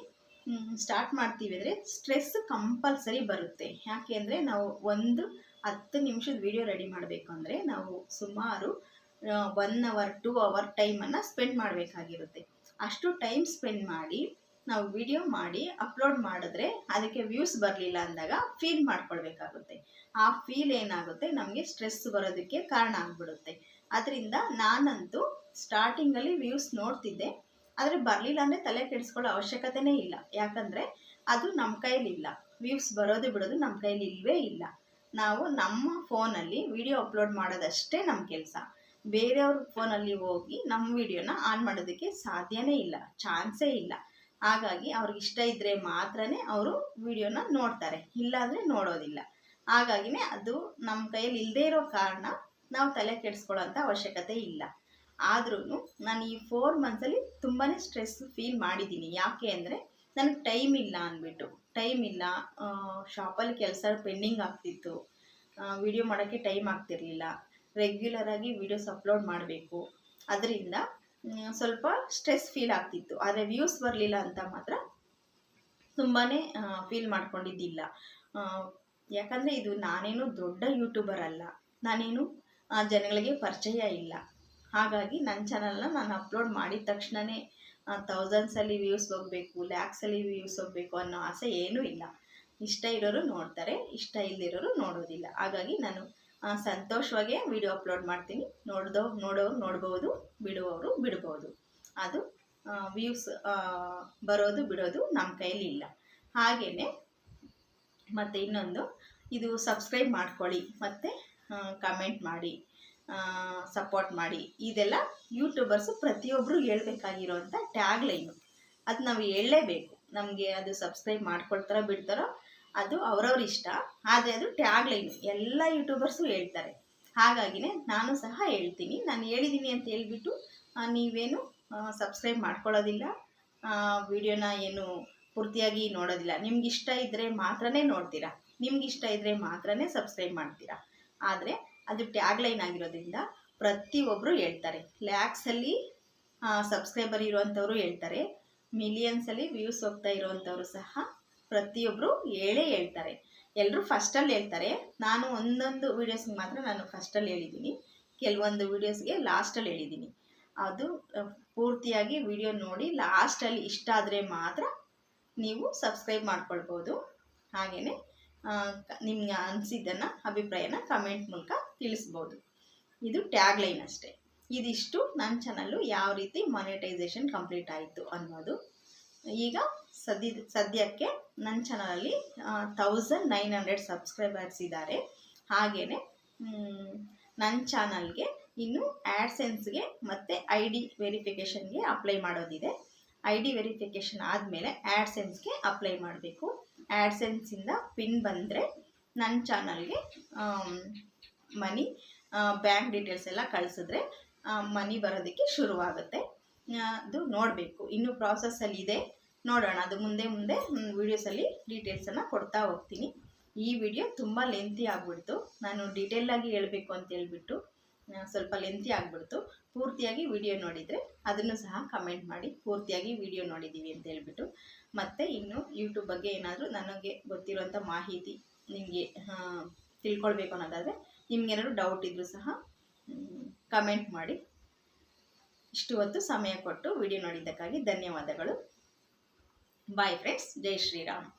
ಸ್ಟಾರ್ಟ್ ಮಾಡ್ತೀವಿ ಅಂದರೆ ಸ್ಟ್ರೆಸ್ ಕಂಪಲ್ಸರಿ ಬರುತ್ತೆ. ಯಾಕೆ ಅಂದರೆ ನಾವು 10 ನಿಮಿಷದ ವಿಡಿಯೋ ರೆಡಿ ಮಾಡಬೇಕು ಅಂದರೆ ನಾವು ಸುಮಾರು 1 ಅವರ್ 2 ಅವರ್ ಟೈಮನ್ನು ಸ್ಪೆಂಡ್ ಮಾಡಬೇಕಾಗಿರುತ್ತೆ. ಅಷ್ಟು ಟೈಮ್ ಸ್ಪೆಂಡ್ ಮಾಡಿ ನಾವು ವಿಡಿಯೋ ಮಾಡಿ ಅಪ್ಲೋಡ್ ಮಾಡಿದ್ರೆ ಅದಕ್ಕೆ ವ್ಯೂಸ್ ಬರಲಿಲ್ಲ ಅಂದಾಗ ಫೀಲ್ ಮಾಡ್ಕೊಳ್ಬೇಕಾಗುತ್ತೆ. ಆ ಫೀಲ್ ಏನಾಗುತ್ತೆ, ನಮಗೆ ಸ್ಟ್ರೆಸ್ ಬರೋದಕ್ಕೆ ಕಾರಣ ಆಗಿಬಿಡುತ್ತೆ. ಅದರಿಂದ ನಾನಂತೂ ಸ್ಟಾರ್ಟಿಂಗಲ್ಲಿ ವ್ಯೂಸ್ ನೋಡ್ತಿದ್ದೆ, ಆದರೆ ಬರಲಿಲ್ಲ ಅಂದರೆ ತಲೆ ಕೆಡಿಸ್ಕೊಳ್ಳೋ ಅವಶ್ಯಕತೆಯೇ ಇಲ್ಲ. ಯಾಕಂದರೆ ಅದು ನಮ್ಮ ಕೈಲಿಲ್ಲ. ವ್ಯೂಸ್ ಬರೋದು ಬಿಡೋದು ನಮ್ಮ ಕೈಲಿ ಇಲ್ಲವೇ ಇಲ್ಲ. ನಾವು ನಮ್ಮ ಫೋನಲ್ಲಿ ವಿಡಿಯೋ ಅಪ್ಲೋಡ್ ಮಾಡೋದಷ್ಟೇ ನಮ್ಮ ಕೆಲಸ. ಬೇರೆಯವ್ರ ಫೋನಲ್ಲಿ ಹೋಗಿ ನಮ್ಮ ವಿಡಿಯೋನ ಆನ್ ಮಾಡೋದಕ್ಕೆ ಸಾಧ್ಯನೇ ಇಲ್ಲ, ಚಾನ್ಸೇ ಇಲ್ಲ. ಹಾಗಾಗಿ ಅವ್ರಿಗೆ ಇಷ್ಟ ಇದ್ದರೆ ಮಾತ್ರ ಅವರು ವಿಡಿಯೋನ ನೋಡ್ತಾರೆ, ಇಲ್ಲಾಂದರೆ ನೋಡೋದಿಲ್ಲ. ಹಾಗಾಗಿನೇ ಅದು ನಮ್ಮ ಕೈಯಲ್ಲಿ ಇಲ್ಲದೇ ಇರೋ ಕಾರಣ ನಾವು ತಲೆ ಕೆಡಿಸ್ಕೊಳ್ಳೋಂಥ ಅವಶ್ಯಕತೆ ಇಲ್ಲ. ಆದ್ರೂ ನಾನು ಈ 4 ಮಂತ್ಸಲ್ಲಿ ತುಂಬಾ ಸ್ಟ್ರೆಸ್ ಫೀಲ್ ಮಾಡಿದ್ದೀನಿ. ಯಾಕೆ ಅಂದರೆ ನನಗೆ ಟೈಮ್ ಇಲ್ಲ ಅಂದ್ಬಿಟ್ಟು. ಟೈಮ್ ಇಲ್ಲ, ಶಾಪಲ್ಲಿ ಕೆಲಸ ಪೆಂಡಿಂಗ್ ಆಗ್ತಿತ್ತು, ವಿಡಿಯೋ ಮಾಡೋಕ್ಕೆ ಟೈಮ್ ಆಗ್ತಿರಲಿಲ್ಲ, ರೆಗ್ಯುಲರಾಗಿ ವೀಡಿಯೋಸ್ ಅಪ್ಲೋಡ್ ಮಾಡಬೇಕು. ಅದರಿಂದ ಸ್ವಲ್ಪ ಸ್ಟ್ರೆಸ್ ಫೀಲ್ ಆಗ್ತಿತ್ತು. ಆದರೆ ವ್ಯೂಸ್ ಬರಲಿಲ್ಲ ಅಂತ ಮಾತ್ರ ತುಂಬಾ ಫೀಲ್ ಮಾಡ್ಕೊಂಡಿದ್ದಿಲ್ಲ. ಯಾಕಂದರೆ ಇದು ನಾನೇನು ದೊಡ್ಡ ಯೂಟ್ಯೂಬರ್ ಅಲ್ಲ, ನಾನೇನು ಜನಗಳಿಗೆ ಪರಿಚಯ ಇಲ್ಲ. ಹಾಗಾಗಿ ನನ್ನ ಚಾನಲ್ನ ನಾನು ಅಪ್ಲೋಡ್ ಮಾಡಿದ ತಕ್ಷಣವೇ ಥೌಸಂಡ್ಸಲ್ಲಿ ವ್ಯೂಸ್ ಹೋಗಬೇಕು, ಲ್ಯಾಕ್ಸಲ್ಲಿ ವ್ಯೂಸ್ ಹೋಗಬೇಕು ಅನ್ನೋ ಆಸೆ ಏನೂ ಇಲ್ಲ. ಇಷ್ಟ ಇರೋರು ನೋಡ್ತಾರೆ, ಇಷ್ಟ ಇಲ್ಲದಿರೋರು ನೋಡೋದಿಲ್ಲ. ಹಾಗಾಗಿ ನಾನು ಸಂತೋಷವಾಗೇ ವಿಡಿಯೋ ಅಪ್ಲೋಡ್ ಮಾಡ್ತೀನಿ. ನೋಡೋರು ನೋಡ್ಬೋದು, ಬಿಡುವವರು ಬಿಡ್ಬೋದು. ಅದು ವ್ಯೂಸ್ ಬರೋದು ಬಿಡೋದು ನಮ್ಮ ಕೈಲಿ ಇಲ್ಲ. ಹಾಗೆಯೇ ಮತ್ತು ಇನ್ನೊಂದು, ಇದು ಸಬ್ಸ್ಕ್ರೈಬ್ ಮಾಡ್ಕೊಳ್ಳಿ ಮತ್ತು ಕಮೆಂಟ್ ಮಾಡಿ, ಸಪೋರ್ಟ್ ಮಾಡಿ, ಇದೆಲ್ಲ ಯೂಟ್ಯೂಬರ್ಸು ಪ್ರತಿಯೊಬ್ಬರು ಹೇಳ್ಬೇಕಾಗಿರೋಂಥ ಟ್ಯಾಗ್ ಲೈನು. ಅದು ನಾವು ಹೇಳಲೇಬೇಕು. ನಮಗೆ ಅದು ಸಬ್ಸ್ಕ್ರೈಬ್ ಮಾಡ್ಕೊಳ್ತಾರೋ ಬಿಡ್ತಾರೋ ಅದು ಅವ್ರವ್ರ ಇಷ್ಟ, ಆದರೆ ಅದು ಟ್ಯಾಗ್ ಲೈನು ಎಲ್ಲ ಯೂಟ್ಯೂಬರ್ಸು ಹೇಳ್ತಾರೆ. ಹಾಗಾಗಿನೇ ನಾನು ಸಹ ಹೇಳ್ತೀನಿ. ನಾನು ಹೇಳಿದ್ದೀನಿ ಅಂತ ಹೇಳ್ಬಿಟ್ಟು ನೀವೇನು ಸಬ್ಸ್ಕ್ರೈಬ್ ಮಾಡ್ಕೊಳ್ಳೋದಿಲ್ಲ, ವಿಡಿಯೋನ ಏನು ಪೂರ್ತಿಯಾಗಿ ನೋಡೋದಿಲ್ಲ. ನಿಮ್ಗಿಷ್ಟ ಇದ್ದರೆ ಮಾತ್ರನೇ ನೋಡ್ತೀರಾ, ನಿಮ್ಗಿಷ್ಟ ಇದ್ದರೆ ಮಾತ್ರನೇ ಸಬ್ಸ್ಕ್ರೈಬ್ ಮಾಡ್ತೀರಾ. ಆದರೆ ಅದು ಟ್ಯಾಗ್ ಲೈನ್ ಆಗಿರೋದ್ರಿಂದ ಪ್ರತಿಯೊಬ್ಬರು ಹೇಳ್ತಾರೆ. ಲ್ಯಾಕ್ಸಲ್ಲಿ ಸಬ್ಸ್ಕ್ರೈಬರ್ ಇರುವಂಥವ್ರು ಹೇಳ್ತಾರೆ, ಮಿಲಿಯನ್ಸಲ್ಲಿ ವ್ಯೂಸ್ ಹೋಗ್ತಾ ಇರೋವಂಥವ್ರು ಸಹ ಪ್ರತಿಯೊಬ್ಬರು ಹೇಳ್ತಾರೆ. ಎಲ್ಲರೂ ಫಸ್ಟಲ್ಲಿ ಹೇಳ್ತಾರೆ. ನಾನು ಒಂದೊಂದು ವೀಡಿಯೋಸ್ಗೆ ಮಾತ್ರ ನಾನು ಫಸ್ಟಲ್ಲಿ ಹೇಳಿದ್ದೀನಿ, ಕೆಲವೊಂದು ವೀಡಿಯೋಸ್ಗೆ ಲಾಸ್ಟಲ್ಲಿ ಹೇಳಿದ್ದೀನಿ. ಅದು ಪೂರ್ತಿಯಾಗಿ ವಿಡಿಯೋ ನೋಡಿ ಲಾಸ್ಟಲ್ಲಿ ಇಷ್ಟ ಆದರೆ ಮಾತ್ರ ನೀವು ಸಬ್ಸ್ಕ್ರೈಬ್ ಮಾಡ್ಕೊಳ್ಬೋದು. ಹಾಗೆಯೇ ನಿಮ್ಗೆ ಅನಿಸಿದ್ದನ್ನು ಅಭಿಪ್ರಾಯನ ಕಮೆಂಟ್ ಮೂಲಕ ತಿಳಿಸ್ಬೋದು. ಇದು ಟ್ಯಾಗ್ ಲೈನ್ ಅಷ್ಟೇ. ಇದಿಷ್ಟು ನನ್ನ ಚಾನಲ್ಲು ಯಾವ ರೀತಿ ಮಾನಿಟೈಸೇಷನ್ ಕಂಪ್ಲೀಟ್ ಆಯಿತು ಅನ್ನೋದು. ಈಗ ಸದ್ಯಕ್ಕೆ ನನ್ನ ಚಾನಲಲ್ಲಿ 1900 ಸಬ್ಸ್ಕ್ರೈಬರ್ಸ್ ಇದ್ದಾರೆ. ಹಾಗೆಯೇ ನನ್ನ ಚಾನಲ್ಗೆ ಇನ್ನು ಆ್ಯಡ್ಸೆನ್ಸ್ಗೆ ಮತ್ತು ID ವೆರಿಫಿಕೇಷನ್ಗೆ ಅಪ್ಲೈ ಮಾಡೋದಿದೆ. ID ವೆರಿಫಿಕೇಷನ್ ಆದಮೇಲೆ ಆ್ಯಡ್ಸೆನ್ಸ್ಗೆ ಅಪ್ಲೈ ಮಾಡಬೇಕು. ಆ್ಯಡ್ಸೆನ್ಸಿಂದ ಪಿನ್ ಬಂದರೆ ನನ್ನ ಚಾನಲ್ಗೆ ಮನಿ ಬ್ಯಾಂಕ್ ಡೀಟೇಲ್ಸ್ ಎಲ್ಲ ಕಳಿಸಿದ್ರೆ ಮನಿ ಬರೋದಕ್ಕೆ ಶುರುವಾಗುತ್ತೆ. ಅದು ನೋಡಬೇಕು. ಇನ್ನೂ ಪ್ರಾಸೆಸ್ಸಲ್ಲಿ ಇದೆ, ನೋಡೋಣ. ಅದು ಮುಂದೆ ವೀಡಿಯೋಸಲ್ಲಿ ಡೀಟೇಲ್ಸನ್ನು ಕೊಡ್ತಾ ಹೋಗ್ತೀನಿ. ಈ ವಿಡಿಯೋ ತುಂಬ ಲೆಂತಿ ಆಗಿಬಿಡ್ತು, ನಾನು ಡೀಟೇಲಾಗಿ ಹೇಳಬೇಕು ಅಂತ ಹೇಳ್ಬಿಟ್ಟು ಸ್ವಲ್ಪ ಲೆಂತಿ ಆಗಿಬಿಡ್ತು. ಪೂರ್ತಿಯಾಗಿ ವಿಡಿಯೋ ನೋಡಿದರೆ ಅದನ್ನು ಸಹ ಕಮೆಂಟ್ ಮಾಡಿ, ಪೂರ್ತಿಯಾಗಿ ವಿಡಿಯೋ ನೋಡಿದ್ದೀವಿ ಅಂತ ಹೇಳ್ಬಿಟ್ಟು. ಮತ್ತು ಇನ್ನು ಯೂಟ್ಯೂಬ್ ಬಗ್ಗೆ ಏನಾದರೂ ನನಗೆ ಗೊತ್ತಿರುವಂಥ ಮಾಹಿತಿ ನಿಮಗೆ ತಿಳ್ಕೊಳ್ಬೇಕು ಅನ್ನೋದಾದರೆ, ನಿಮಗೇನಾದ್ರು ಡೌಟ್ ಇದ್ದರೂ ಸಹ ಕಮೆಂಟ್ ಮಾಡಿ. ಇಷ್ಟು ಹೊತ್ತು ಸಮಯ ಕೊಟ್ಟು ವಿಡಿಯೋ ನೋಡಿದ್ದಕ್ಕಾಗಿ ಧನ್ಯವಾದಗಳು. ಬಾಯ್ ಫ್ರೆಂಡ್ಸ್, ಜೈ ಶ್ರೀರಾಮ್.